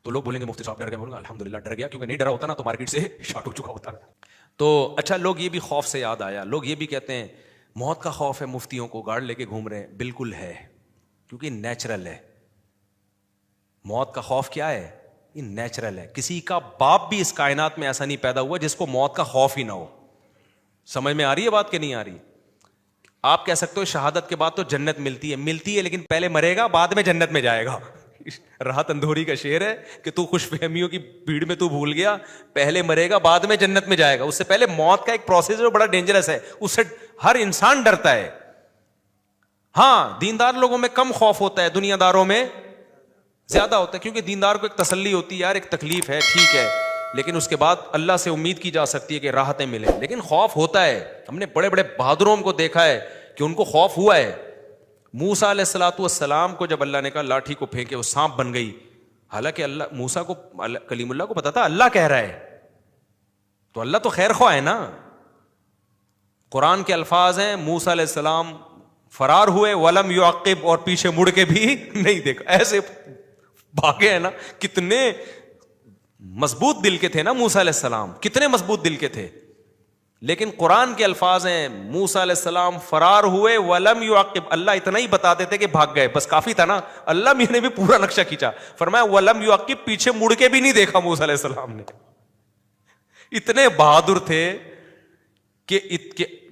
تو لوگ بولیں گے مفتی صاحب ڈر گئے، بولوں گا الحمدللہ ڈر گیا، کیونکہ نہیں ڈرا ہوتا نا تو مارکیٹ سے شارٹ ہو چکا ہوتا. تو اچھا، لوگ یہ بھی خوف سے یاد آیا، لوگ یہ بھی کہتے ہیں موت کا خوف ہے مفتیوں کو، گارڈ لے کے گھوم رہے ہیں. بالکل ہے، کیونکہ نیچرل ہے. موت کا خوف کیا ہے؟ یہ نیچرل ہے. کسی کا باپ بھی اس کائنات میں ایسا نہیں پیدا ہوا جس کو موت کا خوف ہی نہ ہو. سمجھ میں آ رہی ہے بات کہ نہیں آ رہی؟ آپ کہہ سکتے ہو شہادت کے بعد تو جنت ملتی ہے لیکن پہلے مرے گا بعد میں جنت میں جائے گا. راحت اندھوری کا شعر ہے کہ تو خوش فہمیوں کی بھیڑ میں تو بھول گیا، پہلے مرے گا بعد میں جنت میں جائے گا. اس سے پہلے موت کا ایک پروسیس ہے جو بڑا ڈینجرس ہے، اس سے ہر انسان ڈرتا ہے. ہاں، دیندار لوگوں میں کم خوف ہوتا ہے، دنیا داروں میں زیادہ ہوتا ہے، کیونکہ دیندار کو ایک تسلی ہوتی ہے، یار ایک تکلیف ہے ٹھیک ہے، لیکن اس کے بعد اللہ سے امید کی جا سکتی ہے کہ راحتیں ملیں. لیکن خوف ہوتا ہے. ہم نے بڑے بڑے بہادروں کو دیکھا ہے کہ ان کو خوف ہوا ہے. موسیٰ علیہ الصلوۃ والسلام کو جب اللہ نے کہا لاٹھی کو پھینکے وہ سانپ بن گئی، حالانکہ اللہ موسیٰ کو، کلیم اللہ کو پتا تھا اللہ کہہ رہا ہے، تو اللہ تو خیر خواہ ہے نا. قرآن کے الفاظ ہیں موسیٰ علیہ السلام فرار ہوئے ولم یعقب، اور پیچھے مڑ کے بھی نہیں دیکھا، ایسے بھاگے ہیں نا. کتنے مضبوط دل کے تھے نا موسیٰ علیہ السلام، کتنے مضبوط دل کے تھے. لیکن قرآن کے الفاظ ہیں موسیٰ علیہ السلام فرار ہوئے ولم یعقب، اللہ اتنا ہی بتا دیتے کہ بھاگ گئے بس کافی تھا نا. اللہ میں نے بھی پورا نقشہ کھینچا، فرمایا ولم یعقب، پیچھے مڑ کے بھی نہیں دیکھا موسیٰ علیہ السلام نے. اتنے بہادر تھے کہ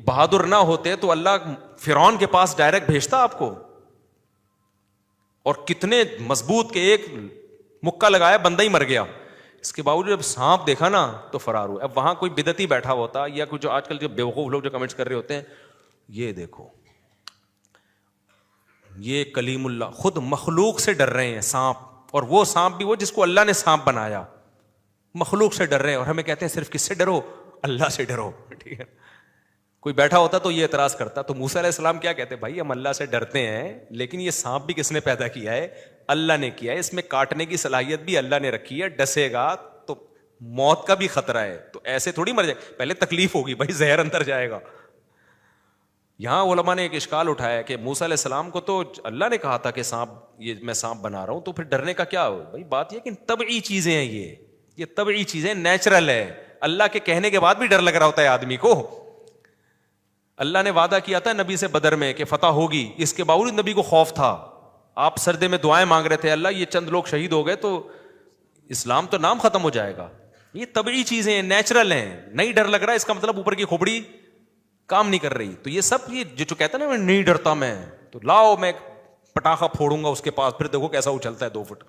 بہادر نہ ہوتے تو اللہ فرعون کے پاس ڈائریکٹ بھیجتا آپ کو. اور کتنے مضبوط کہ ایک مکہ لگایا بندہ ہی مر گیا. اس کے باوجود جب سانپ دیکھا نا تو فرار ہوئے. اب وہاں کوئی بدعتی بیٹھا ہوتا یا کچھ جو آج کل جو بیوقوف لوگ جو کمنٹس کر رہے ہوتے ہیں، یہ دیکھو یہ کلیم اللہ خود مخلوق سے ڈر رہے ہیں سانپ، اور وہ سانپ بھی وہ جس کو اللہ نے سانپ بنایا، مخلوق سے ڈر رہے ہیں. اور ہمیں کہتے ہیں صرف کس سے ڈرو؟ اللہ سے ڈرو. ٹھیک ہے، کوئی بیٹھا ہوتا تو یہ اعتراض کرتا. تو موسیٰ علیہ السلام کیا کہتے ہیں؟ بھائی ہم اللہ سے ڈرتے ہیں لیکن یہ سانپ بھی کس نے پیدا کیا ہے؟ اللہ نے کیا ہے. اس میں کاٹنے کی صلاحیت بھی اللہ نے رکھی ہے، ڈسے گا تو موت کا بھی خطرہ ہے، تو ایسے تھوڑی مر جائے، پہلے تکلیف ہوگی بھائی، زہر اندر جائے گا. یہاں علماء نے ایک اشکال اٹھایا کہ موسیٰ علیہ السلام کو تو اللہ نے کہا تھا کہ سانپ، یہ میں سانپ بنا رہا ہوں، تو پھر ڈرنے کا کیا ہو؟ بھائی بات یہ کہ طبعی چیزیں ہیں، یہ طبعی چیزیں، نیچرل ہے. اللہ کے کہنے کے بعد بھی ڈر لگ رہا ہوتا ہے آدمی کو. اللہ نے وعدہ کیا تھا نبی سے بدر میں کہ فتح ہوگی، اس کے باوجود نبی کو خوف تھا. آپ سردے میں دعائیں مانگ رہے تھے، اللہ یہ چند لوگ شہید ہو گئے تو اسلام تو نام ختم ہو جائے گا. یہ طبعی چیزیں ہیں، نیچرل ہیں. نہیں ڈر لگ رہا اس کا مطلب اوپر کی کھوپڑی کام نہیں کر رہی. تو یہ سب یہ جو کہتا ہے نا میں نہیں ڈرتا، میں تو لاؤ میں پٹاخہ پھوڑوں گا اس کے پاس، پھر دیکھو کیسا اچھلتا ہے 2 فٹ.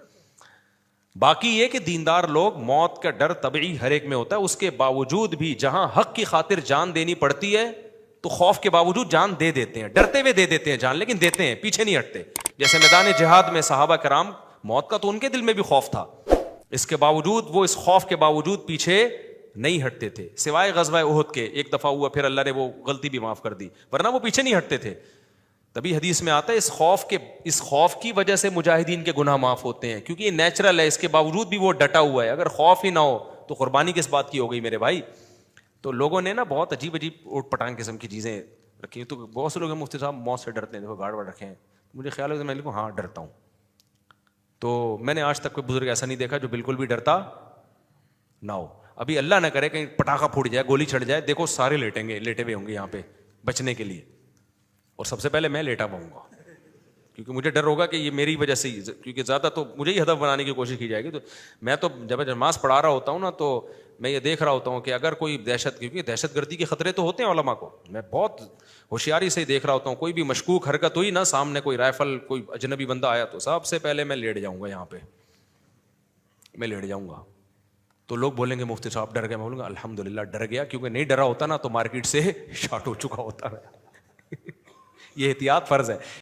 باقی یہ کہ دیندار لوگ موت کا ڈر طبعی ہر ایک میں ہوتا ہے، اس کے باوجود بھی جہاں حق کی خاطر جان دینی پڑتی ہے تو خوف کے باوجود جان دے دیتے ہیں، ڈرتے ہوئے دے دیتے ہیں جان، لیکن دیتے ہیں، پیچھے نہیں ہٹتے. جیسے میدان جہاد میں صحابہ کرام، موت کا تو ان کے دل میں بھی خوف تھا، اس کے باوجود وہ اس خوف کے باوجود پیچھے نہیں ہٹتے تھے. سوائے غزوہ احد کے ایک دفعہ ہوا، پھر اللہ نے وہ غلطی بھی معاف کر دی، ورنہ وہ پیچھے نہیں ہٹتے تھے. تبھی حدیث میں آتا ہے اس خوف کی وجہ سے مجاہدین کے گناہ معاف ہوتے ہیں، کیونکہ یہ نیچرل ہے. اس کے باوجود بھی وہ ڈٹا ہوا ہے. اگر خوف ہی نہ ہو تو قربانی کس بات کی ہو گئی میرے بھائی؟ تو لوگوں نے نا بہت عجیب اوٹ پٹانگ قسم کی چیزیں رکھی. تو بہت سے لوگ مفتی صاحب موت سے ڈرتے ہیں، دیکھو گارڈ وارڈ رکھے ہیں. مجھے خیال ہے میں لکھوں ہاں ڈرتا ہوں. تو میں نے آج تک کوئی بزرگ ایسا نہیں دیکھا جو بالکل بھی ڈرتا نہ ہو. ابھی اللہ نہ کرے کہیں پٹاخہ پھوٹ جائے، گولی چڑھ جائے، دیکھو سارے لیٹیں گے، لیٹے ہوئے ہوں گے یہاں پہ بچنے کے لیے، اور سب سے پہلے میں لیٹا پاؤں گا، کیونکہ مجھے ڈر ہوگا کہ یہ میری وجہ سے ہی، کیونکہ زیادہ تو مجھے ہی ہدف بنانے کی کوشش کی جائے گی. تو میں تو جب نماز پڑھا رہا ہوتا ہوں نا تو میں یہ دیکھ رہا ہوتا ہوں کہ اگر کوئی کیونکہ دہشت گردی کے خطرے تو ہوتے ہیں علماء کو، میں بہت ہوشیاری سے دیکھ رہا ہوتا ہوں. کوئی بھی مشکوک حرکت ہوئی نا، سامنے کوئی رائفل، کوئی اجنبی بندہ آیا تو سب سے پہلے میں لیٹ جاؤں گا، یہاں پہ میں لیٹ جاؤں گا. تو لوگ بولیں گے مفتی صاحب ڈر گئے، میں بولوں گا الحمدللہ ڈر گیا، کیونکہ نہیں ڈرا ہوتا نا تو مارکیٹ سے شارٹ ہو چکا ہوتا ہے. یہ احتیاط فرض ہے.